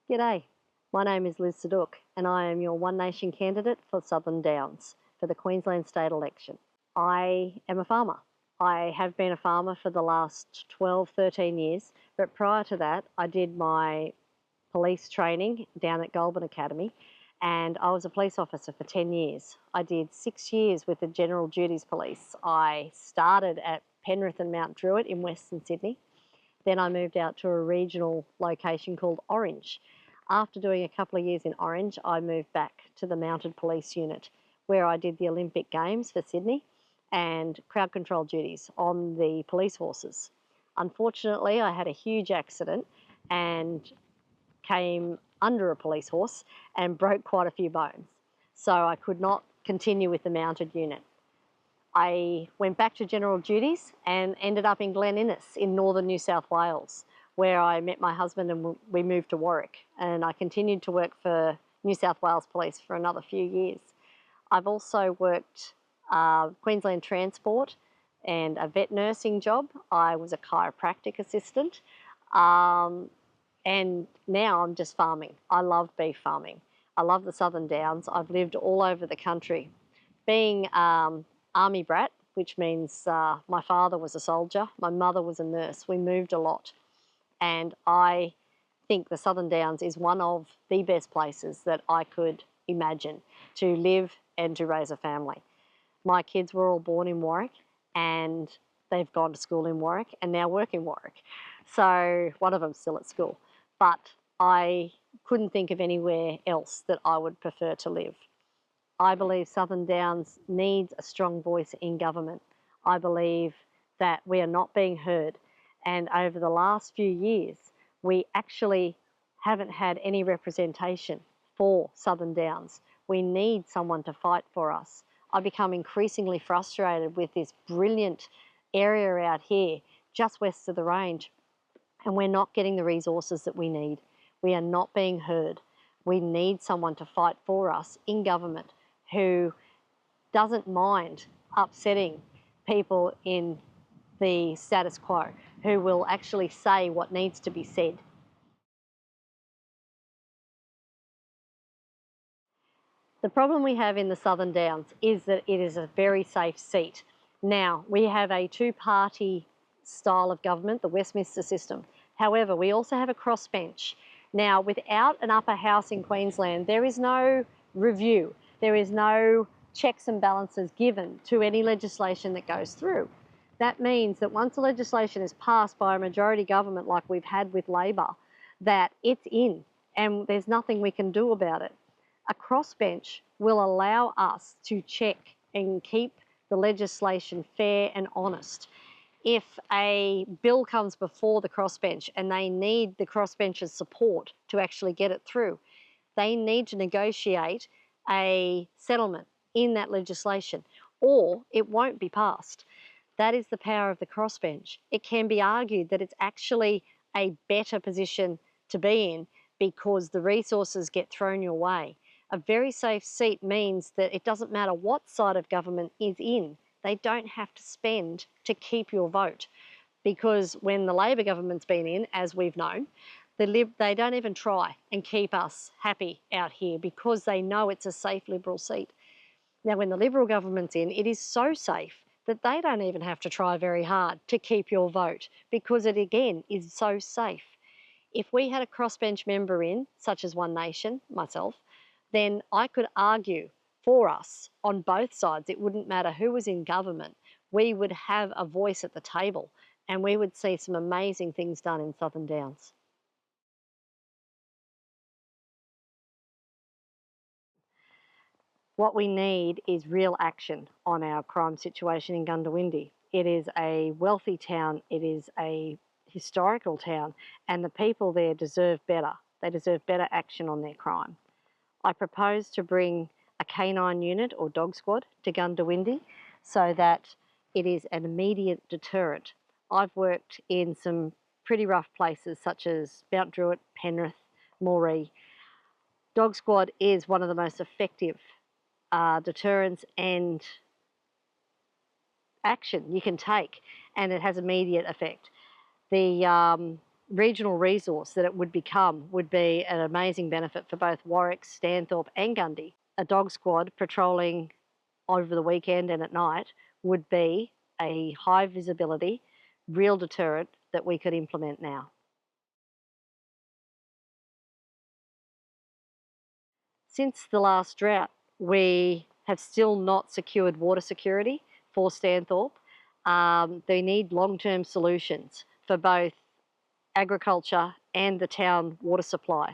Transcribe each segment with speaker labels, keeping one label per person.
Speaker 1: G'day, my name is Liz Saduk and I am your One Nation candidate for Southern Downs for the Queensland State Election. I am a farmer. I have been a farmer for the last 12-13 years, but prior to that I did my police training down at Qld Academy and I was a police officer for 10 years. I did 6 years with the General Duties Police. I started at Penrith and Mount Druitt in Western Sydney. Then I moved out to a regional location called Orange. After doing a couple of years in Orange, I moved back to the Mounted Police Unit, where I did the Olympic Games for Sydney and crowd control duties on the police horses. Unfortunately, I had a huge accident and came under a police horse and broke quite a few bones. So I could not continue with the mounted unit. I went back to general duties and ended up in Glen Innes in northern New South Wales, where I met my husband and we moved to Warwick. And I continued to work for New South Wales Police for another few years. I've also worked Queensland Transport and a vet nursing job. I was a chiropractic assistant. And now I'm just farming. I love beef farming. I love the Southern Downs. I've lived all over the country. Being Army brat, which means my father was a soldier, my mother was a nurse. We moved a lot. And I think the Southern Downs is one of the best places that I could imagine to live and to raise a family. My kids were all born in Warwick and they've gone to school in Warwick and now work in Warwick. So one of them's still at school. But I couldn't think of anywhere else that I would prefer to live. I believe Southern Downs needs a strong voice in government. I believe that we are not being heard. And over the last few years, we actually haven't had any representation for Southern Downs. We need someone to fight for us. I become increasingly frustrated with this brilliant area out here, just west of the range, and we're not getting the resources that we need. We are not being heard. We need someone to fight for us in government who doesn't mind upsetting people in the status quo, who will actually say what needs to be said. The problem we have in the Southern Downs is that it is a very safe seat. Now, we have a two-party style of government, the Westminster system. However, we also have a crossbench. Now, without an upper house in Queensland, there is no review. There is no checks and balances given to any legislation that goes through. That means that once the legislation is passed by a majority government like we've had with Labor, that it's in and there's nothing we can do about it. A crossbench will allow us to check and keep the legislation fair and honest. If a bill comes before the crossbench and they need the crossbench's support to actually get it through, they need to negotiate a settlement in that legislation or it won't be passed. That is the power of the crossbench. It can be argued that it's actually a better position to be in because the resources get thrown your way. A very safe seat means that it doesn't matter what side of government is in, they don't have to spend to keep your vote. Because when the Labor government's been in, as we've known, they don't even try and keep us happy out here because they know it's a safe Liberal seat. Now, when the Liberal government's in, it is so safe that they don't even have to try very hard to keep your vote because it, again, is so safe. If we had a crossbench member in, such as One Nation, myself, then I could argue for us on both sides. It wouldn't matter who was in government. We would have a voice at the table and we would see some amazing things done in Southern Downs. What we need is real action on our crime situation in Goondiwindi. It is a wealthy town, it is a historical town, and the people there deserve better. They deserve better action on their crime. I propose to bring a canine unit or dog squad to Goondiwindi so that it is an immediate deterrent. I've worked in some pretty rough places such as Mount Druitt, Penrith, Moree. Dog squad is one of the most effective deterrence and action you can take, and it has immediate effect. The regional resource that it would become would be an amazing benefit for both Warwick, Stanthorpe and Gundy. A dog squad patrolling over the weekend and at night would be a high visibility, real deterrent that we could implement now. Since the last drought, we have still not secured water security for Stanthorpe. They need long-term solutions for both agriculture and the town water supply.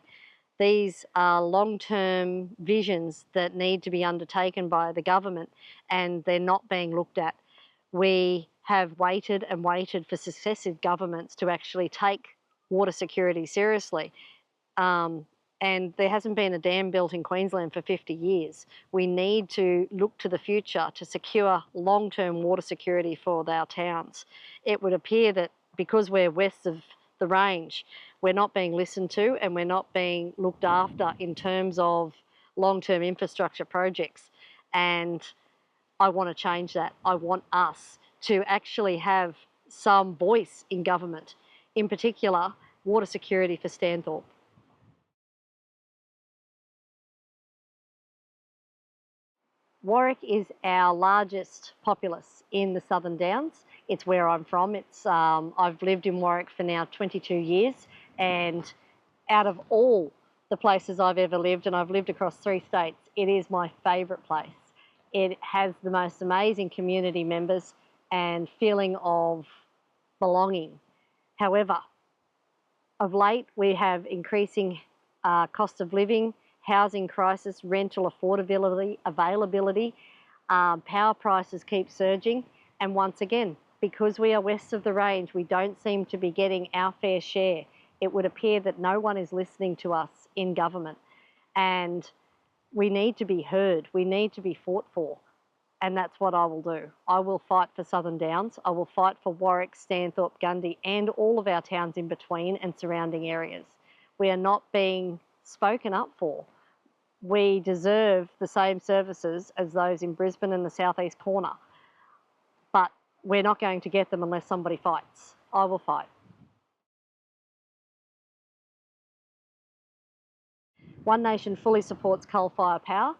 Speaker 1: These are long-term visions that need to be undertaken by the government, and they're not being looked at. We have waited and waited for successive governments to actually take water security seriously. And there hasn't been a dam built in Queensland for 50 years. We need to look to the future to secure long-term water security for our towns. It would appear that because we're west of the range, we're not being listened to and we're not being looked after in terms of long-term infrastructure projects. And I want to change that. I want us to actually have some voice in government, in particular, water security for Stanthorpe. Warwick is our largest populace in the Southern Downs. It's where I'm from. I've lived in Warwick for now 22 years, and out of all the places I've ever lived, and I've lived across 3 states, it is my favourite place. It has the most amazing community members and feeling of belonging. However, of late we have increasing cost of living, housing crisis, rental affordability, availability, power prices keep surging, and once again, because we are west of the range, we don't seem to be getting our fair share. It would appear that no one is listening to us in government, and we need to be heard, we need to be fought for, and that's what I will do. I will fight for Southern Downs, I will fight for Warwick, Stanthorpe, Gundy, and all of our towns in between and surrounding areas. We are not being spoken up for. We deserve the same services as those in Brisbane and the southeast corner, but we're not going to get them unless somebody fights. I will fight. One Nation fully supports coal-fired power.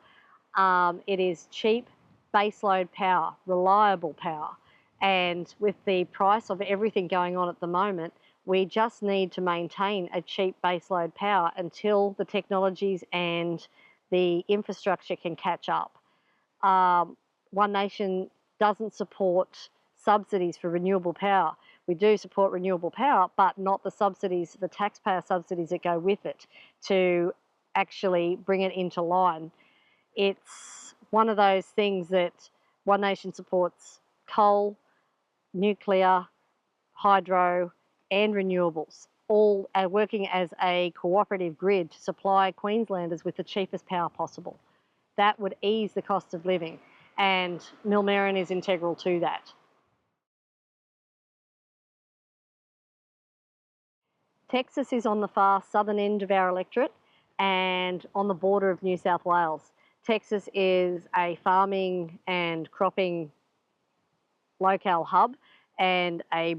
Speaker 1: It is cheap, baseload power, reliable power, and with the price of everything going on at the moment, we just need to maintain a cheap baseload power until the technologies and the infrastructure can catch up. One Nation doesn't support subsidies for renewable power. We do support renewable power, but not the subsidies, the taxpayer subsidies that go with it to actually bring it into line. It's one of those things that One Nation supports coal, nuclear, hydro, and renewables, all are working as a cooperative grid to supply Queenslanders with the cheapest power possible. That would ease the cost of living, and Millmerran is integral to that. Texas is on the far southern end of our electorate and on the border of New South Wales. Texas is a farming and cropping locale hub and a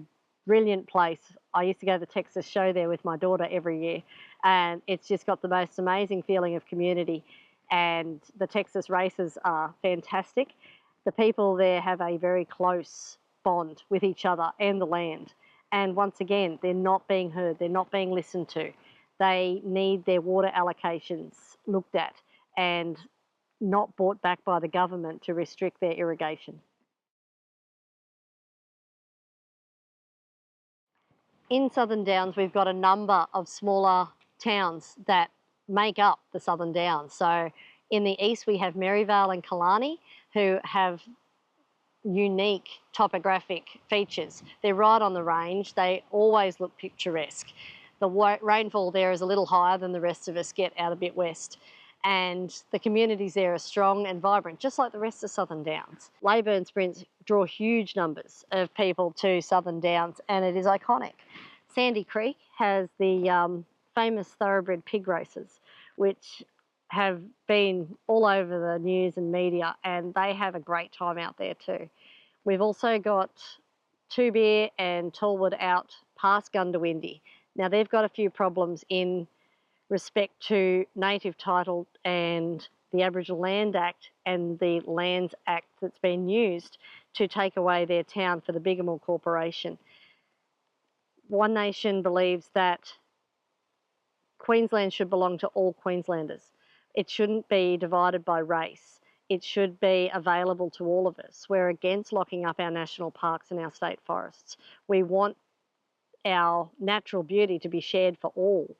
Speaker 1: brilliant place. I used to go to the Texas show there with my daughter every year, and it's just got the most amazing feeling of community, and the Texas races are fantastic. The people there have a very close bond with each other and the land, and once again, they're not being heard, they're not being listened to. They need their water allocations looked at and not brought back by the government to restrict their irrigation. In Southern Downs, we've got a number of smaller towns that make up the Southern Downs. So in the east, we have Maryvale and Killarney, who have unique topographic features. They're right on the range. They always look picturesque. The rainfall there is a little higher than the rest of us get out a bit west. And the communities there are strong and vibrant, just like the rest of Southern Downs. Leyburn sprints draw huge numbers of people to Southern Downs, and it is iconic. Sandy Creek has the famous thoroughbred pig races, which have been all over the news and media, and they have a great time out there too. We've also got Two Beer and Tallwood out past Gundawindi. Now, they've got a few problems in respect to native title and the Aboriginal Land Act and the Lands Act that's been used to take away their town for the Bigamore Corporation. One Nation believes that Queensland should belong to all Queenslanders. It shouldn't be divided by race. It should be available to all of us. We're against locking up our national parks and our state forests. We want our natural beauty to be shared for all,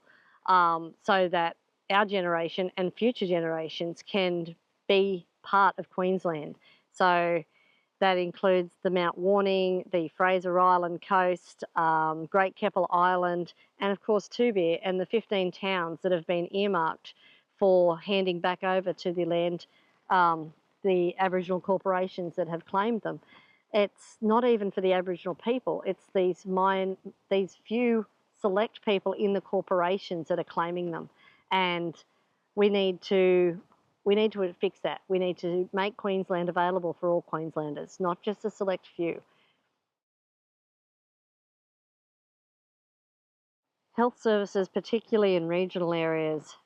Speaker 1: so that our generation and future generations can be part of Queensland. So that includes the Mount Warning, the Fraser Island coast, Great Keppel Island, and of course Tubear, and the 15 towns that have been earmarked for handing back over to the land, the Aboriginal corporations that have claimed them. It's not even for the Aboriginal people. It's these few select people in the corporations that are claiming them, and we need to fix that. We need to make Queensland available for all Queenslanders, not just a select few. Health services, particularly in regional areas,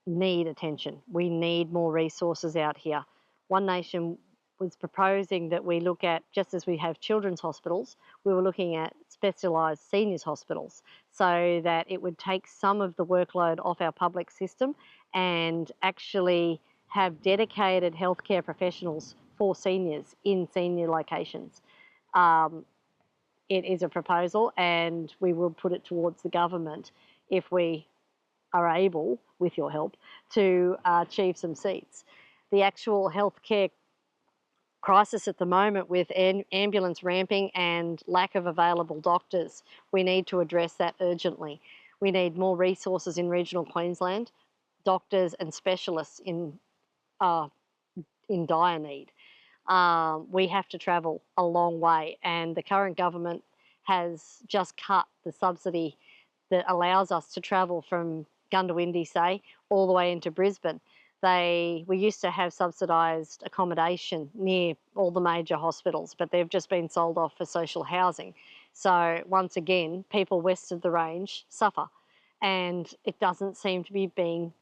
Speaker 1: need attention. We need more resources out here. One Nation was proposing that we look at, just as we have children's hospitals, we were looking at specialised seniors hospitals so that it would take some of the workload off our public system and actually have dedicated healthcare professionals for seniors in senior locations. It is a proposal, and we will put it towards the government if we are able, with your help, to achieve some seats. The actual healthcare crisis at the moment with ambulance ramping and lack of available doctors, we need to address that urgently. We need more resources in regional Queensland, doctors and specialists in dire need. We have to travel a long way, and the current government has just cut the subsidy that allows us to travel from Gundawindi, say, all the way into Brisbane. We used to have subsidised accommodation near all the major hospitals, but they've just been sold off for social housing. So once again, people west of the range suffer, and it doesn't seem to be being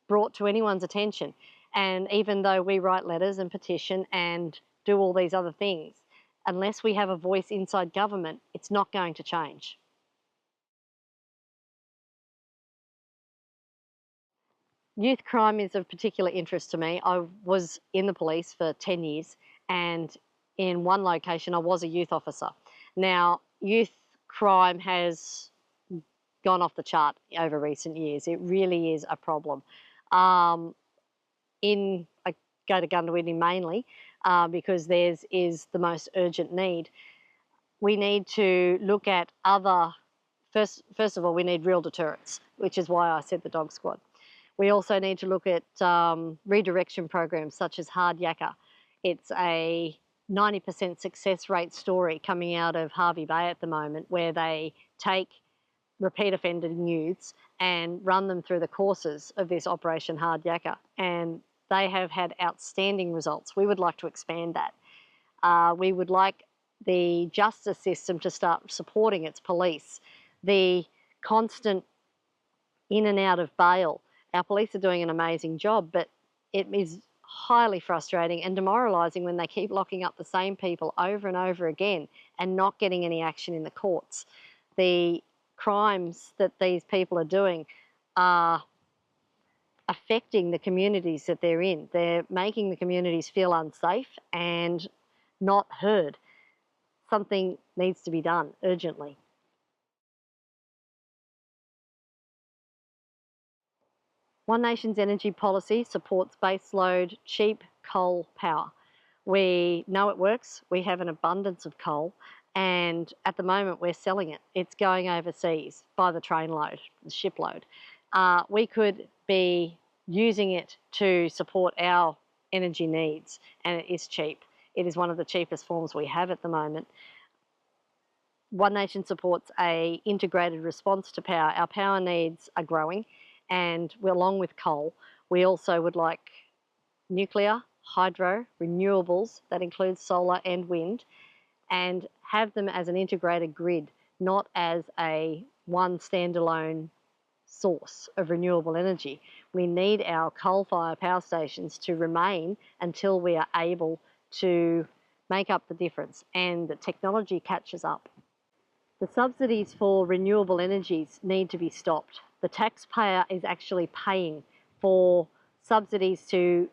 Speaker 1: brought to anyone's attention. And even though we write letters and petition and do all these other things, unless we have a voice inside government, it's not going to change. Youth crime is of particular interest to me. I was in the police for 10 years, and in one location I was a youth officer. Now, youth crime has gone off the chart over recent years. It really is a problem. I go to Gundawindi mainly because theirs is the most urgent need. We need to look at first of all, we need real deterrence, which is why I said the dog squad. We also need to look at redirection programs such as Hard Yakka. It's a 90% success rate story coming out of Hervey Bay at the moment, where they take repeat offending youths and run them through the courses of this Operation Hard Yakka, and they have had outstanding results. We would like to expand that. We would like the justice system to start supporting its police. The constant in and out of bail. Our police are doing an amazing job, but it is highly frustrating and demoralising when they keep locking up the same people over and over again and not getting any action in the courts. The crimes that these people are doing are affecting the communities that they're in. They're making the communities feel unsafe and not heard. Something needs to be done urgently. One Nation's energy policy supports baseload, cheap coal power. We know it works. We have an abundance of coal, and at the moment we're selling it. It's going overseas by the trainload, the shipload. We could be using it to support our energy needs, and it is cheap. It is one of the cheapest forms we have at the moment. One Nation supports an integrated response to power. Our power needs are growing, and along with coal, we also would like nuclear, hydro, renewables, that includes solar and wind, and have them as an integrated grid, not as a one standalone source of renewable energy. We need our coal-fired power stations to remain until we are able to make up the difference and the technology catches up. The subsidies for renewable energies need to be stopped. The taxpayer is actually paying for subsidies to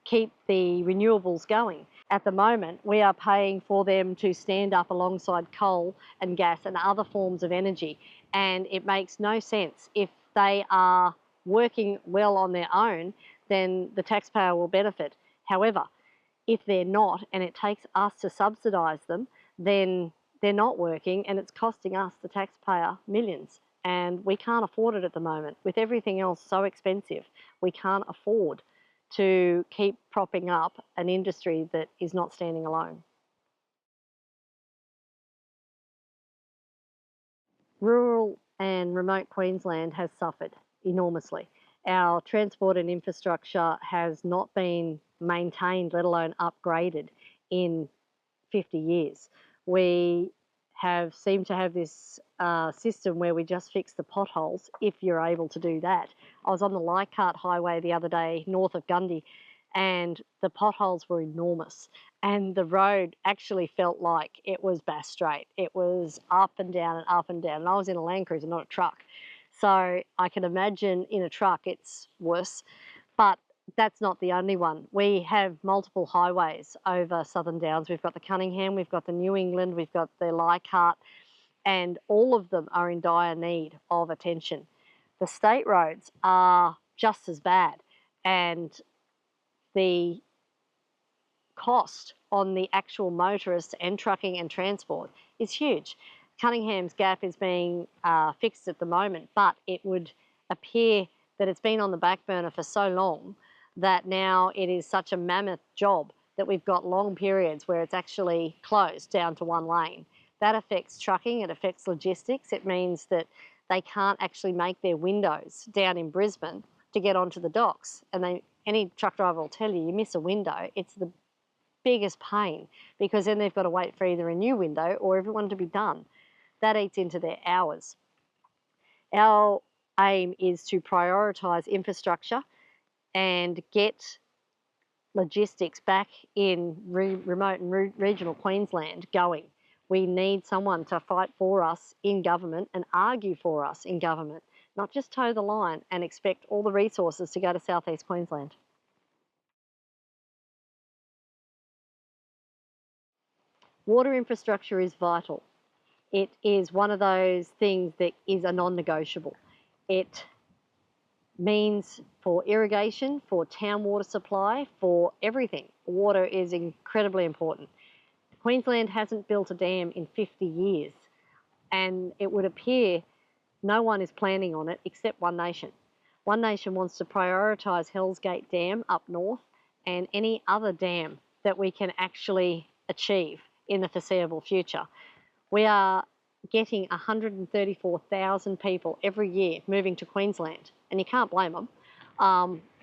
Speaker 1: keep the renewables going. At the moment, we are paying for them to stand up alongside coal and gas and other forms of energy, and it makes no sense. If they are working well on their own, then the taxpayer will benefit. However, if they're not, and it takes us to subsidise them, then they're not working and it's costing us, the taxpayer, millions. And we can't afford it at the moment. With everything else so expensive, we can't afford to keep propping up an industry that is not standing alone. Rural and remote Queensland has suffered enormously. Our transport and infrastructure has not been maintained, let alone upgraded, in 50 years. We have seemed to have this system where we just fix the potholes if you're able to do that. I was on the Leichhardt Highway the other day north of Gundy and the potholes were enormous and the road actually felt like it was Bass Strait. It was up and down and up and down, and I was in a Land Cruiser, not a truck. So I can imagine in a truck it's worse, but that's not the only one. We have multiple highways over Southern Downs. We've got the Cunningham, we've got the New England, we've got the Leichhardt, and all of them are in dire need of attention. The state roads are just as bad, and the cost on the actual motorists and trucking and transport is huge. Cunningham's Gap is being fixed at the moment, but it would appear that it's been on the back burner for so long that now it is such a mammoth job that we've got long periods where it's actually closed down to one lane. That affects trucking, it affects logistics. It means that they can't actually make their windows down in Brisbane to get onto the docks. And any truck driver will tell you, you miss a window, it's the biggest pain, because then they've got to wait for either a new window or everyone to be done. That eats into their hours. Our aim is to prioritise infrastructure and get logistics back in remote and regional Queensland going. We need someone to fight for us in government and argue for us in government, not just toe the line and expect all the resources to go to South East Queensland. Water infrastructure is vital. It is one of those things that is a non-negotiable. It means for irrigation, for town water supply, for everything. Water is incredibly important. Queensland hasn't built a dam in 50 years, and it would appear no one is planning on it except One Nation. One Nation wants to prioritise Hell's Gate Dam up north and any other dam that we can actually achieve in the foreseeable future. We are getting 134,000 people every year moving to Queensland, and you can't blame them.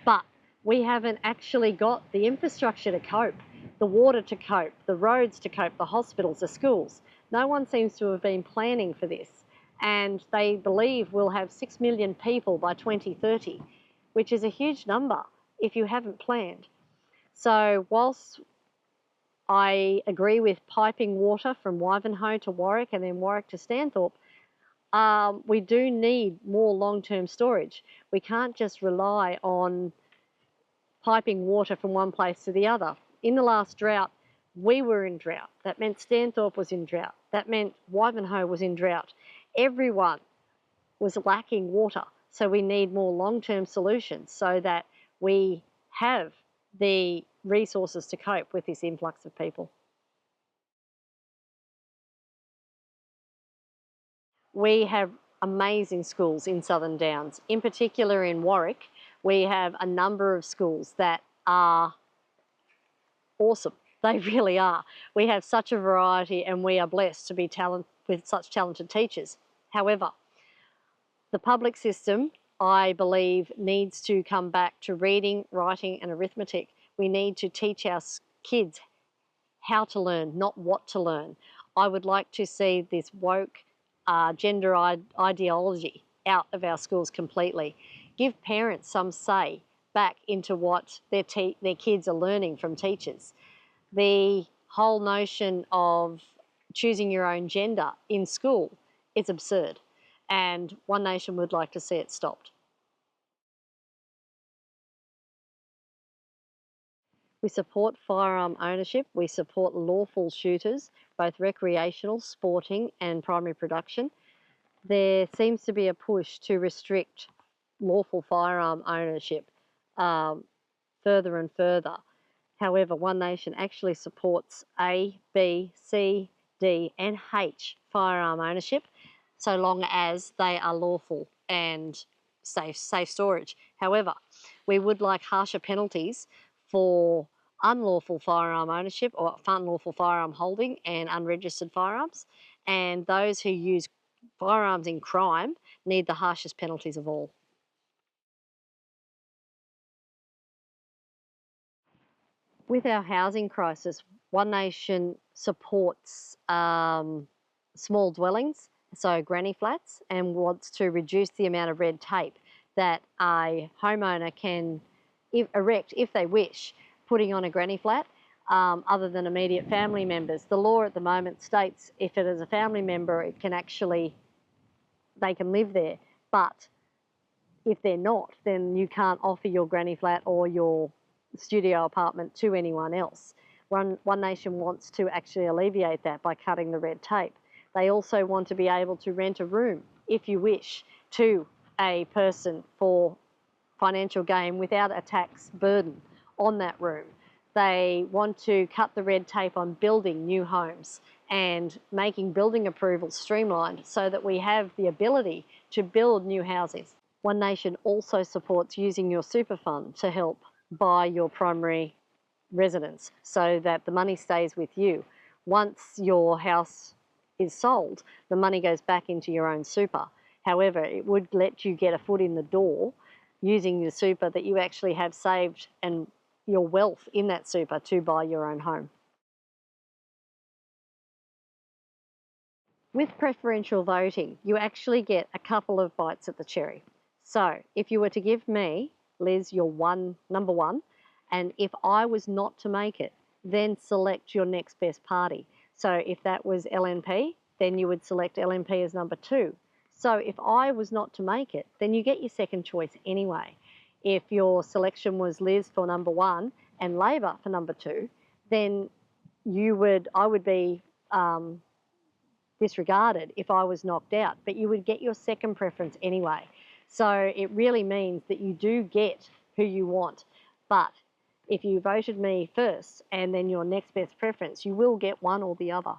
Speaker 1: But we haven't actually got the infrastructure to cope, the water to cope, the roads to cope, the hospitals, the schools. No one seems to have been planning for this, and they believe we'll have 6 million people by 2030, which is a huge number if you haven't planned. So whilst I agree with piping water from Wivenhoe to Warwick and then Warwick to Stanthorpe, we do need more long-term storage. We can't just rely on piping water from one place to the other. In the last drought, we were in drought. That meant Stanthorpe was in drought. That meant Wivenhoe was in drought. Everyone was lacking water. So we need more long-term solutions so that we have the resources to cope with this influx of people. We have amazing schools in Southern Downs. In particular in Warwick, we have a number of schools that are awesome. They really are. We have such a variety and we are blessed to be with such talented teachers. However, the public system, I believe, needs to come back to reading, writing and arithmetic. We need to teach our kids how to learn, not what to learn. I would like to see this woke gender ideology out of our schools completely. Give parents some say back into what their kids are learning from teachers. The whole notion of choosing your own gender in school is absurd, and One Nation would like to see it stopped. We support firearm ownership. We support lawful shooters, both recreational, sporting and primary production. There seems to be a push to restrict lawful firearm ownership further and further. However, One Nation actually supports A, B, C, D and H firearm ownership, so long as they are lawful and safe storage. However, we would like harsher penalties for unlawful firearm ownership or unlawful firearm holding and unregistered firearms, and those who use firearms in crime need the harshest penalties of all. With our housing crisis, One Nation supports small dwellings, so granny flats, and wants to reduce the amount of red tape that a homeowner can erect if they wish, putting on a granny flat, other than immediate family members. The law at the moment states if it is a family member, it can actually, they can live there, but if they're not, then you can't offer your granny flat or your studio apartment to anyone else. One Nation wants to actually alleviate that by cutting the red tape. They also want to be able to rent a room, if you wish, to a person for financial gain without a tax burden on that room. They want to cut the red tape on building new homes and making building approvals streamlined so that we have the ability to build new houses. One Nation also supports using your super fund to help buy your primary residence so that the money stays with you. Once your house is sold, the money goes back into your own super. However, it would let you get a foot in the door using the super that you actually have saved and your wealth in that super to buy your own home. With preferential voting, you actually get a couple of bites at the cherry. So if you were to give me, Liz, your number one, and if I was not to make it, then select your next best party. So if that was LNP, then you would select LNP as number two. So if I was not to make it, then you get your second choice anyway. If your selection was Liz for number one and Labor for number two, then I would be disregarded if I was knocked out, but you would get your second preference anyway. So it really means that you do get who you want. But if you voted me first and then your next best preference, you will get one or the other.